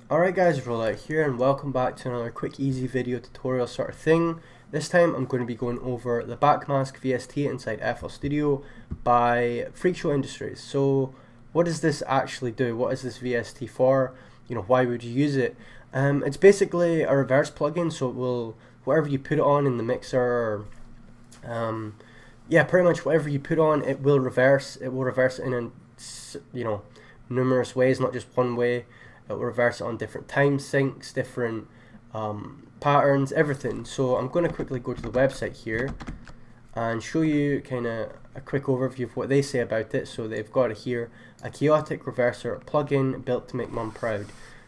Alright guys, Rxllout here and welcome back to another quick easy video tutorial sort of thing. This time I'm going to be going over the Backmask VST inside FL Studio by Freakshow Industries. So what does this actually do? What is this VST for? Why would you use it? It's basically a reverse plugin, so it will, whatever you put it on in the mixer, or, yeah, pretty much whatever you put on, it will reverse. It will reverse it in, numerous ways, not just one way. It will reverse it on different time sinks, different patterns, everything. So I'm going to quickly go to the website here and show you kind of a quick overview of what they say about it. So they've got it here, a chaotic reverser plugin built to make mum proud.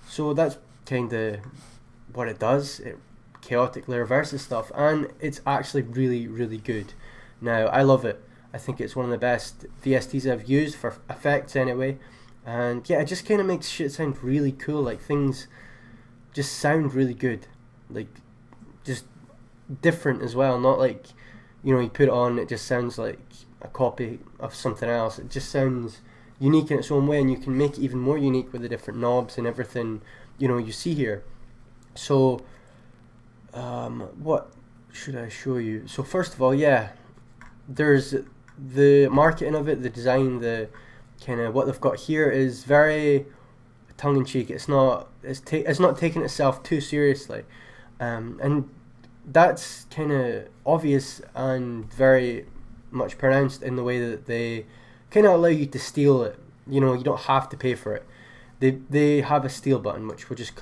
So that's kind of what it does. It chaotically reverses stuff, and it's actually really good. Now I love it. I think it's one of the best VSTs I've used for effects anyway. And yeah, it just kind of makes shit sound really cool. Like, things just sound really good, like just different as well. Not like, you put it on, it just sounds like a copy of something else. It just sounds unique in its own way, and you can make it even more unique with the different knobs and everything you see here. So what should I show you? So first of all, yeah, there's the marketing of it, the design, the kind of what they've got here is very tongue-in-cheek. It's not taking itself too seriously, and that's kind of obvious and very much pronounced in the way that they kind of allow you to steal it. You don't have to pay for it. They have a steal button, which we'll just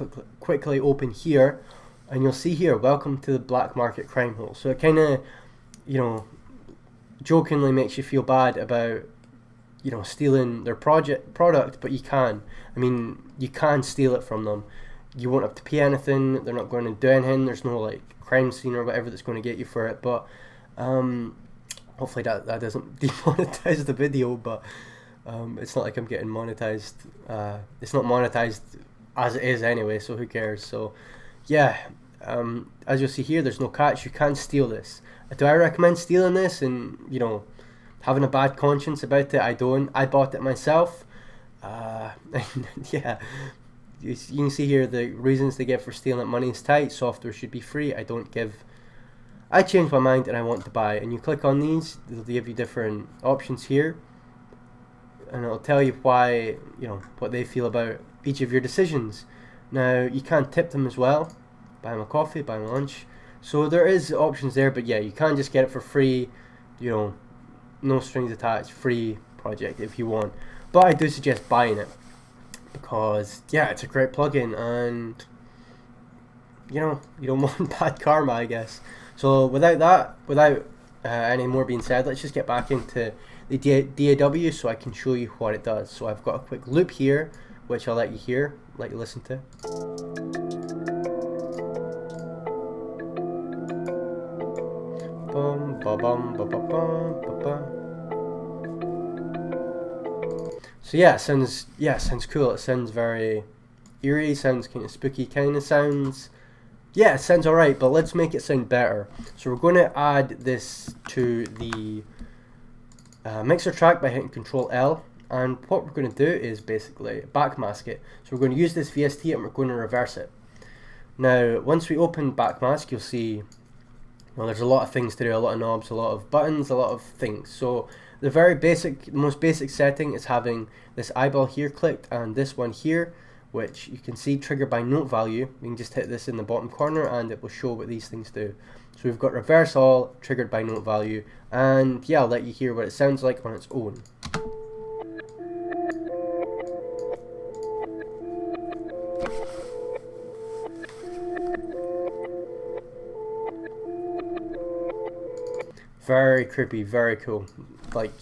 quickly open here, and you'll see here, welcome to the black market crime hole. So it kind of jokingly makes you feel bad about stealing their product, but you can. I mean, you can steal it from them. You won't have to pay anything. They're not going to do anything. There's no like crime scene or whatever that's going to get you for it. But hopefully that doesn't demonetize the video. But it's not like I'm getting monetized. It's not monetized as it is anyway, so who cares? So yeah, as you'll see here, there's no catch. You can steal this. Do I recommend stealing this and having a bad conscience about it? I don't. I bought it myself. Yeah, you can see here the reasons they give for stealing it. Money is tight. Software should be free. I changed my mind and I want to buy. And you click on these, they'll give you different options here, and it'll tell you why, what they feel about each of your decisions. Now you can tip them as well. Buy them a coffee, buy them lunch. So there is options there, but yeah, you can just get it for free. No strings attached, free project if you want. But I do suggest buying it because yeah, it's a great plugin, and you don't want bad karma, I guess. So without any more being said, let's just get back into the DAW so I can show you what it does. So I've got a quick loop here, which I'll let you listen to. Bum, ba, bum, ba, ba, bum, ba, ba. So yeah, it sounds cool. It sounds very eerie. Sounds kind of spooky. Kind of sounds, yeah, it sounds alright. But let's make it sound better. So we're going to add this to the mixer track by hitting Control L. And what we're going to do is basically backmask it. So we're going to use this VST and we're going to reverse it. Now, once we open Backmask, you'll see, well, there's a lot of things to do, a lot of knobs, a lot of buttons, a lot of things. So the most basic setting is having this eyeball here clicked and this one here, which you can see triggered by note value. You can just hit this in the bottom corner and it will show what these things do. So we've got reverse all, triggered by note value, and yeah, I'll let you hear what it sounds like on its own. Very creepy, very cool. Like,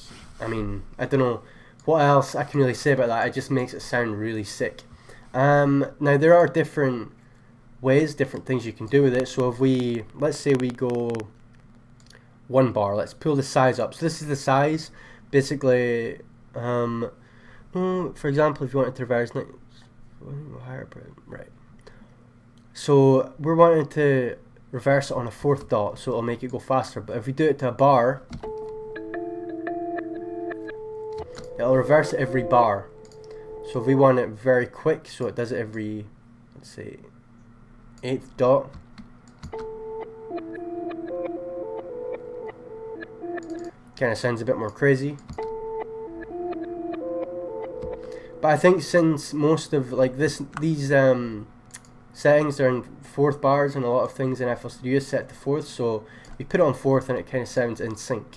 I mean, I don't know what else I can really say about that. It just makes it sound really sick. Now there are different ways, different things you can do with it. So if let's say we go 1 bar, let's pull the size up. So this is the size, basically. For example, if you wanted to reverse, right. So we're wanting to reverse it on a 4th dot, so it'll make it go faster. But if we do it to a bar, it'll reverse it every bar. So if we want it very quick, so it does it every let's say 8th dot. Kind of sounds a bit more crazy. But I think since most of like these settings are in 4th bars, and a lot of things in FL Studio is set to 4th, so we put it on 4th and it kind of sounds in sync.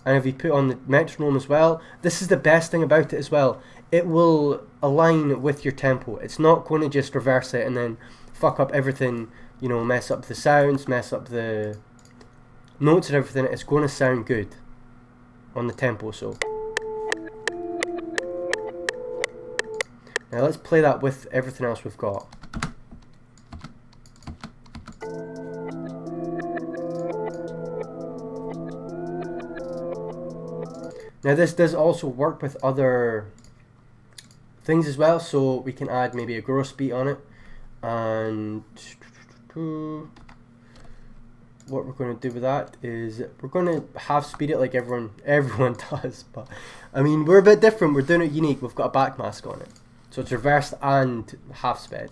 And if you put on the metronome as well, this is the best thing about it as well. It will align with your tempo. It's not going to just reverse it and then fuck up everything, you know, mess up the sounds, mess up the notes and everything. It's going to sound good on the tempo. So now let's play that with everything else we've got. Now this does also work with other things as well, so we can add maybe a gross beat on it, and what we're going to do with that is we're going to half speed it like everyone does, but I mean we're a bit different, we're doing it unique, we've got a backmask on it, so it's reversed and half sped.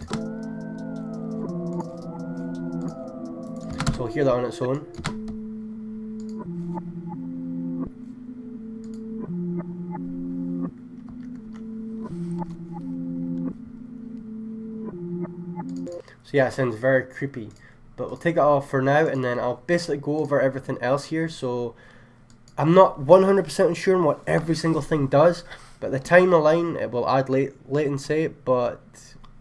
So we'll hear that on its own. So yeah, it sounds very creepy, but we'll take it off for now, and then I'll basically go over everything else here. So I'm not 100% sure on what every single thing does, but the time align, it will add latency, but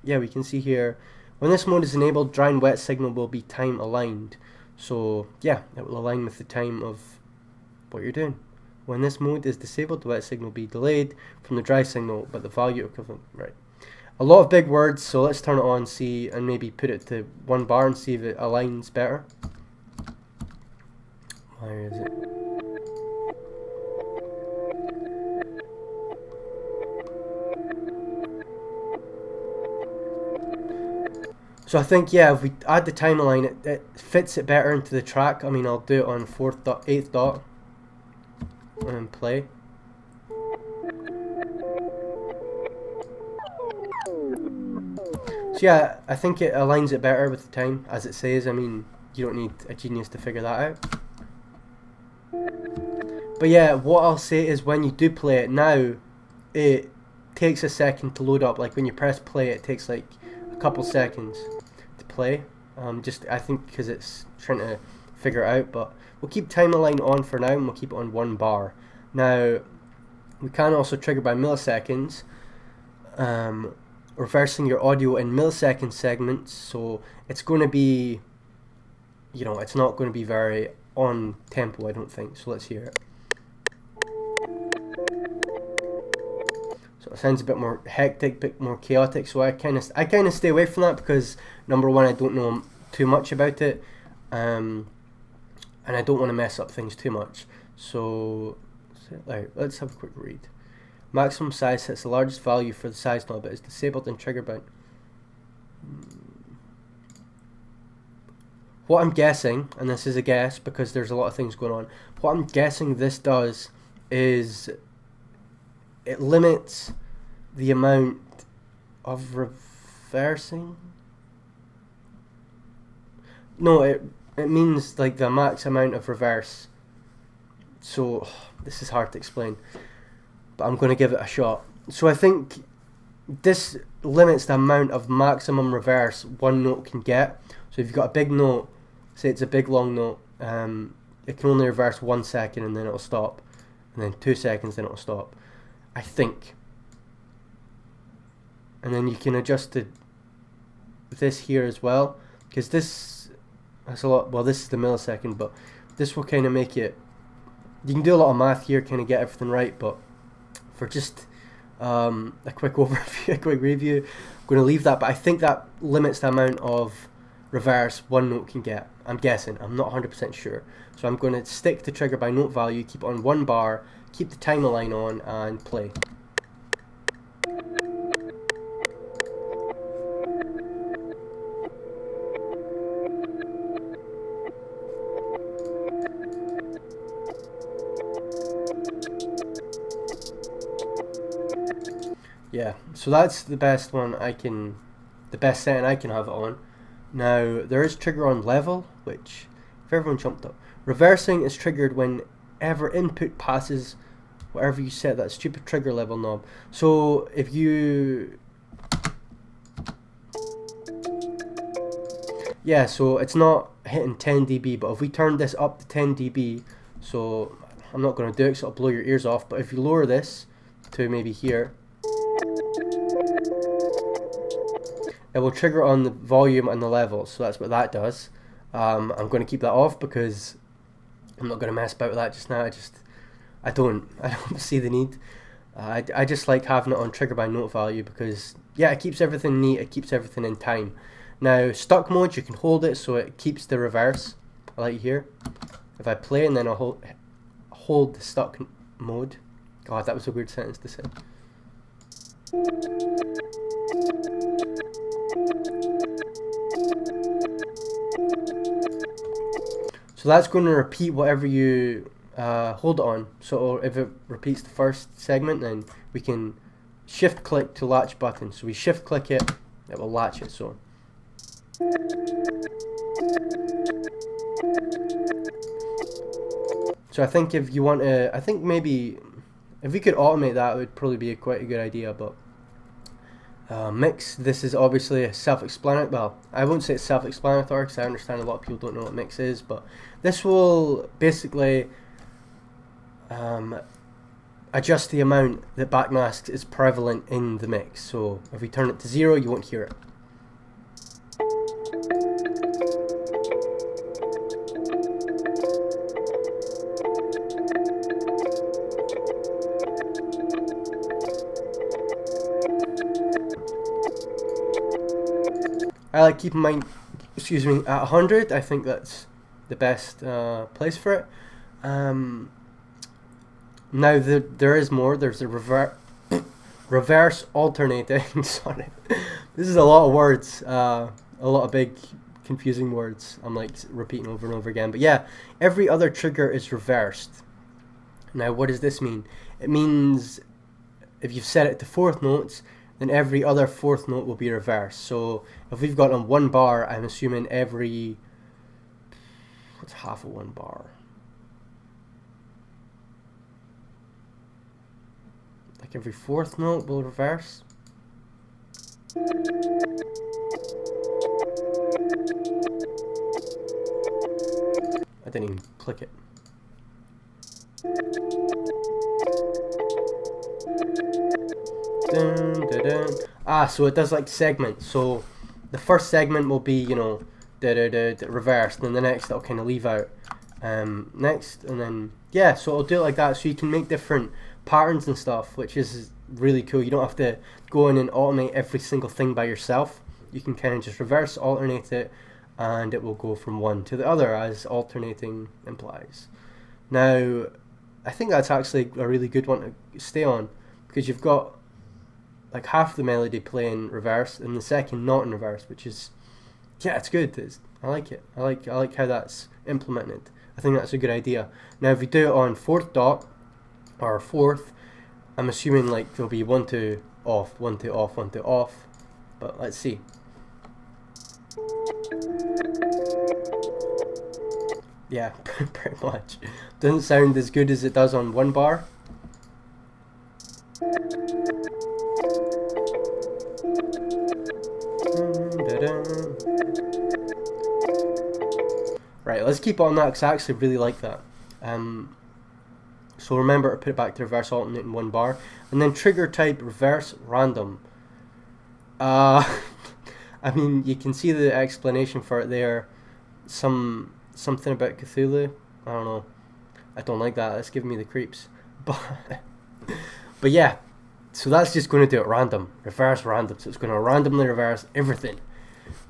yeah, we can see here, when this mode is enabled, dry and wet signal will be time aligned. So yeah, it will align with the time of what you're doing. When this mode is disabled, the wet signal will be delayed from the dry signal, but the value equivalent, right. A lot of big words, so let's turn it on, see, and maybe put it to 1 bar and see if it aligns better. Where is it? So I think, yeah, if we add the time align, it fits it better into the track. I mean, I'll do it on 4th dot, 8th dot, and play. So yeah, I think it aligns it better with the time, as it says. I mean, you don't need a genius to figure that out. But yeah, what I'll say is when you do play it now, it takes a second to load up. Like when you press play, it takes like a couple seconds to play. Just I think because it's trying to figure it out. But we'll keep time align on for now, and we'll keep it on 1 bar. Now we can also trigger by milliseconds. Reversing your audio in millisecond segments, so it's going to be, you know, it's not going to be very on tempo, I don't think. So let's hear it. So it sounds a bit more hectic, a bit more chaotic, so I kind of stay away from that, because number one, I don't know too much about it, and I don't want to mess up things too much. So let's have a quick read. Maximum size sets the largest value for the size knob, but is disabled and triggered by. What I'm guessing, and this is a guess because there's a lot of things going on, what I'm guessing this does is it limits the amount of reversing. No, it means like the max amount of reverse. So this is hard to explain, but I'm going to give it a shot. So I think this limits the amount of maximum reverse one note can get. So if you've got a big note, say it's a big long note, it can only reverse 1 second and then it'll stop, and then 2 seconds, then it'll stop, I think. And then you can adjust this here as well, because this has a lot, well this is the millisecond, but this will kind of make it, you can do a lot of math here, kind of get everything right, but for just a quick overview, a quick review, I'm going to leave that, but I think that limits the amount of reverse one note can get. I'm guessing, I'm not 100% sure. So I'm going to stick to trigger by note value, keep it on 1 bar, keep the timer line on, and play. yeah, so that's the best one the best setting I can have it on. Now there is trigger on level, which if everyone jumped up, reversing is triggered whenever input passes whatever you set that stupid trigger level knob. So if you, yeah, so it's not hitting 10 dB, but if we turn this up to 10 dB, so I'm not going to do it so it'll blow your ears off, but if you lower this to maybe here, it will trigger on the volume and the level, so that's what that does. I'm going to keep that off because I'm not going to mess about with that just now. I don't see the need. I just like having it on trigger by note value because, yeah, it keeps everything neat, it keeps everything in time. Now, stuck mode, you can hold it so it keeps the reverse, like here. If I play and then I'll hold the stuck mode. God, that was a weird sentence to say. So that's going to repeat whatever you hold it on. So if it repeats the first segment, then we can shift click to latch button. So we shift click it, it will latch it. So I think if you want to, I think maybe if we could automate that, it would probably be quite a good idea. But mix, this is obviously a self-explanatory. Well, I won't say it's self-explanatory because I understand a lot of people don't know what mix is, but this will basically adjust the amount that backmask is prevalent in the mix. So if we turn it to 0, you won't hear it. I like keeping mine, excuse me, at 100. I think that's the best place for it. Now there is more. There's a reverse alternating. Sorry, this is a lot of words. A lot of big confusing words. I'm like repeating over and over again. But yeah, every other trigger is reversed. Now what does this mean? It means if you've set it to 4th notes, then every other 4th note will be reversed. So if we've got on 1 bar, I'm assuming every, what's half of 1 bar? Like every 4th note will reverse. I didn't even click it. Dun, dun, dun. Ah, so it does like segments. So the first segment will be, you know, reversed, and then the next it'll kind of leave out next, and then yeah, so it'll do it like that. So you can make different patterns and stuff, which is really cool. You don't have to go in and automate every single thing by yourself. You can kind of just reverse alternate it, and it will go from one to the other, as alternating implies. Now, I think that's actually a really good one to stay on, because you've got like half the melody playing reverse and the second not in reverse, which is, yeah, it's good. I like it. I like how that's implemented. I think that's a good idea. Now if we do it on 4th dot or 4th, I'm assuming like there'll be 1 2 off, 1 2 off, 1 2 off. But let's see. Yeah, pretty much. Doesn't sound as good as it does on 1 bar. Right, let's keep on that because I actually really like that. So remember to put it back to reverse alternate in 1 bar, and then trigger type reverse random. I mean, you can see the explanation for it there. Something about Cthulhu. I don't know. I don't like that. That's giving me the creeps. But yeah, so that's just going to do it random, reverse random. So it's going to randomly reverse everything.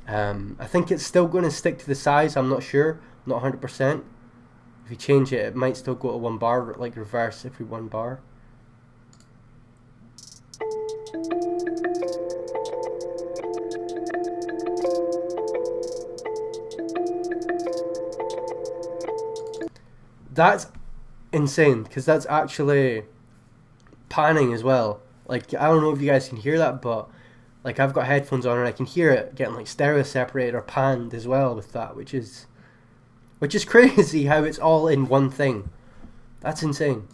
I think it's still going to stick to the size. I'm not sure, not 100%. If you change it, it might still go to 1 bar, like reverse every 1 bar. That's insane, because that's actually panning as well. Like, I don't know if you guys can hear that, but like I've got headphones on and I can hear it getting like stereo separated or panned as well with that, which is crazy how it's all in one thing. That's insane.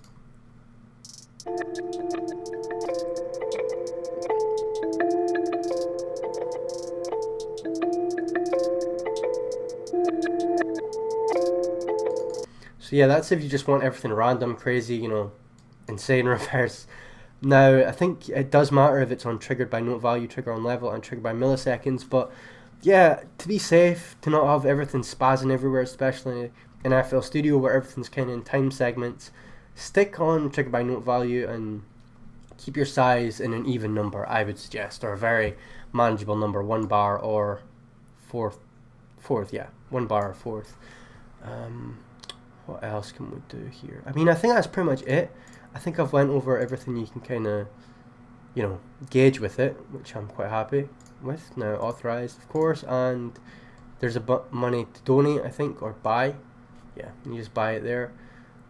So yeah, that's if you just want everything random, crazy, you know, insane reverse. Now, I think it does matter if it's on triggered by note value, trigger on level, and triggered by milliseconds, but yeah, to be safe, to not have everything spazzing everywhere, especially in FL Studio where everything's kind of in time segments, stick on triggered by note value and keep your size in an even number, I would suggest, or a very manageable number, 1 bar or fourth, yeah, 1 bar or fourth. What else can we do here? I mean, I think that's pretty much it. I think I've went over everything you can kind of, you know, gauge with it, which I'm quite happy with. Now, authorized, of course, and there's a money to donate, I think, or buy. Yeah, you just buy it there.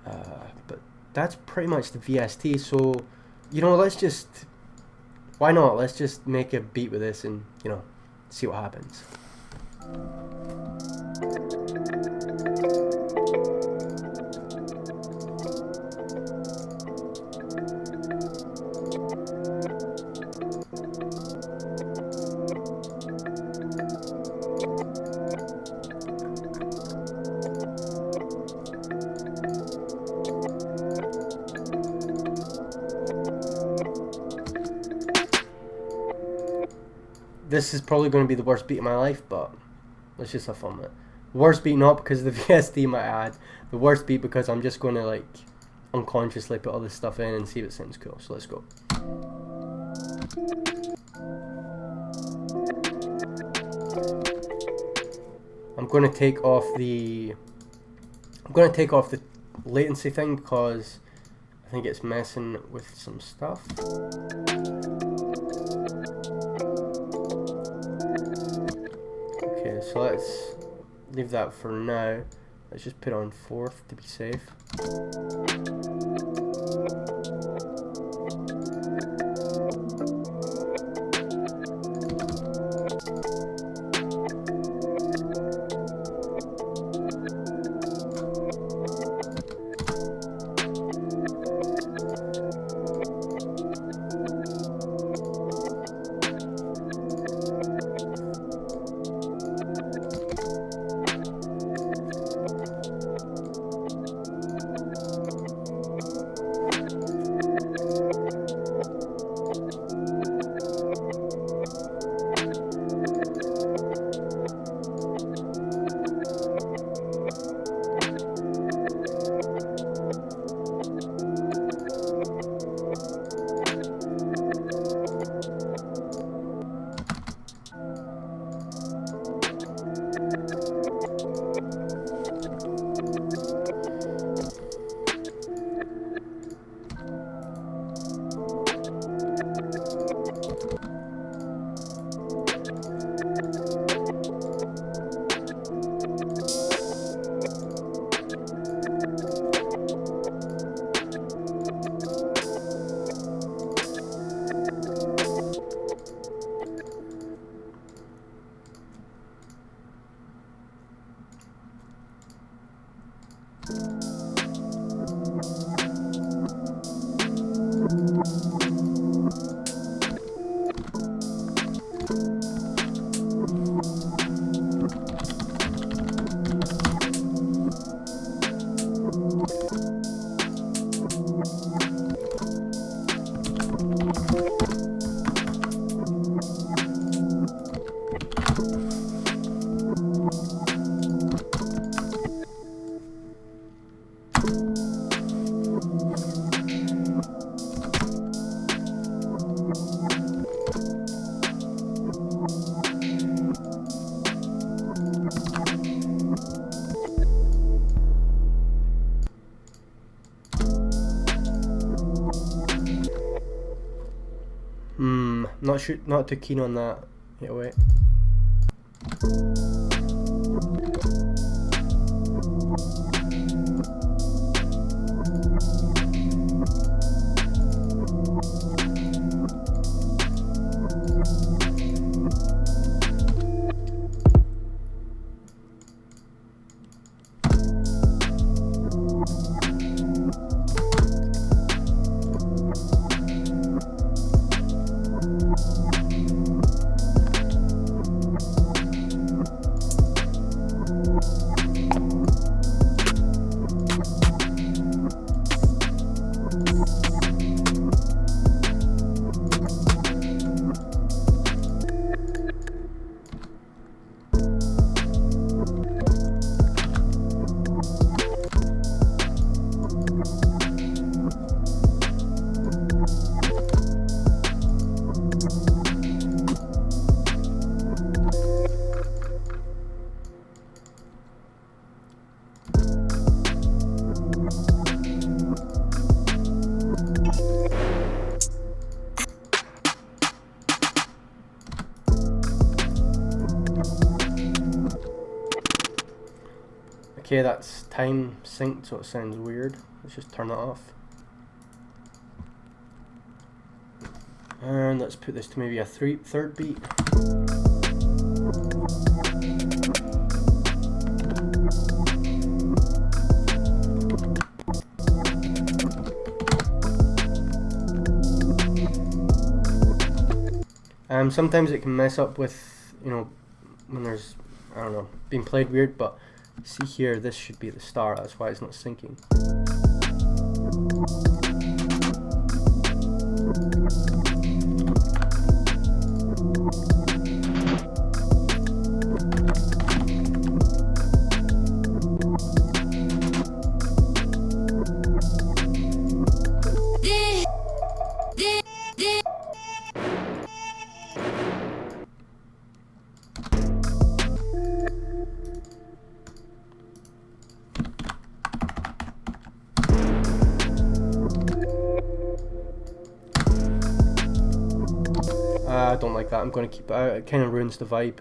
But that's pretty much the VST. So, you know, why not? Let's just make a beat with this and, you know, see what happens. This is probably going to be the worst beat of my life, but let's just have fun with it. Worst beat not because of the VST might add. The worst beat because I'm just going to like unconsciously put all this stuff in and see if it sounds cool. So let's go. I'm going to take off the latency thing because I think it's messing with some stuff. Okay, so let's leave that for now. Let's just put on fourth to be safe. Not too keen on that. Yeah, wait. Okay, that's time synced, so it sounds weird. Let's just turn that off. And let's put this to maybe a third beat. Sometimes it can mess up with, you know, when there's, I don't know, being played weird, but see here, this should be the start, that's why it's not syncing. I don't like that. I'm going to keep it out. It kind of ruins the vibe.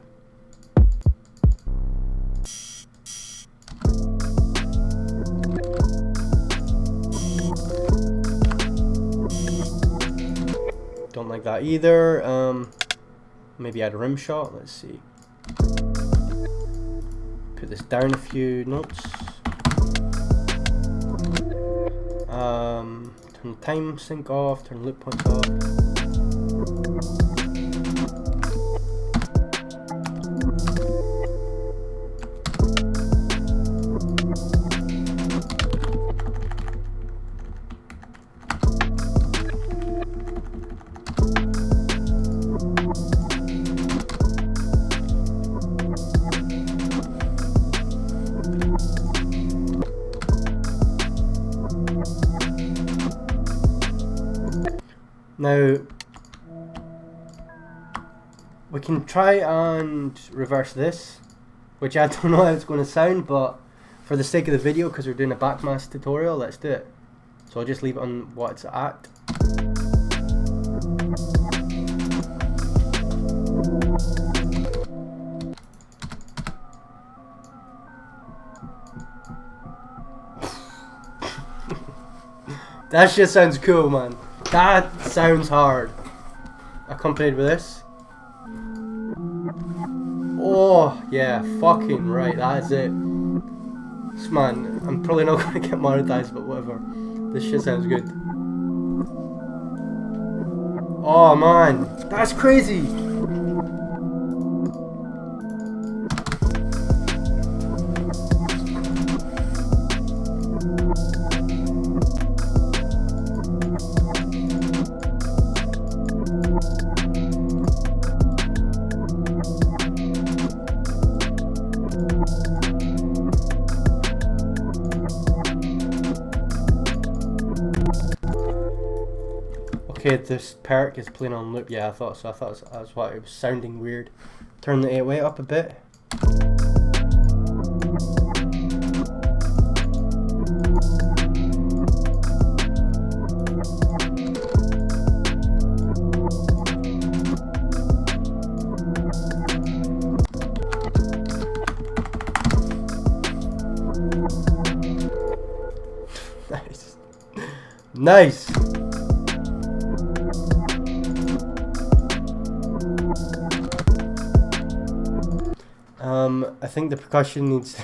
Don't like that either. Maybe add a rim shot. Let's see. Put this down a few notes. Turn the time sync off. Turn loop points off. Now, we can try and reverse this, which I don't know how it's going to sound, but for the sake of the video, because we're doing a Backmask tutorial, let's do it. So I'll just leave it on what it's at. That shit sounds cool, man. That sounds hard. Accompanied with this. Oh, yeah, fucking right, that's it. Man, I'm probably not going to get monetized, but whatever. This shit sounds good. Oh, man, that's crazy. Okay, this perk is playing on loop. Yeah, I thought so. That's why it was sounding weird. Turn the 808 up a bit. Nice. Nice. I think the percussion needs to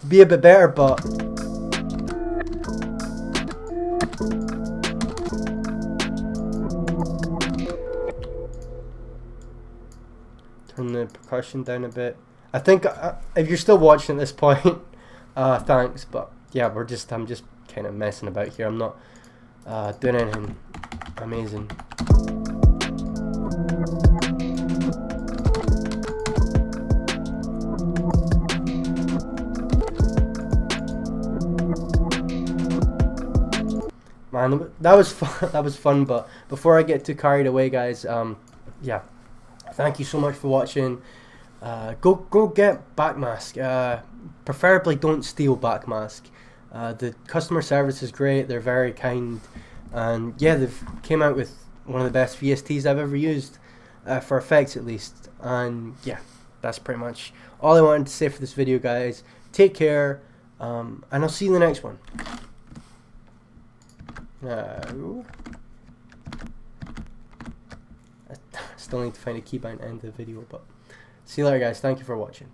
be a bit better, but turn the percussion down a bit. I think if you're still watching at this point, thanks, but yeah, I'm just kind of messing about here. I'm not doing anything amazing. Man, that was fun. That was fun. But before I get too carried away, guys, yeah, thank you so much for watching. Go get Backmask. Preferably don't steal Backmask. The customer service is great. They're very kind, and yeah, they've came out with one of the best VSTs I've ever used, for effects at least. And yeah, that's pretty much all I wanted to say for this video, guys. Take care, and I'll see you in the next one. I still need to find a keybind to end the video, but see you later, guys. Thank you for watching.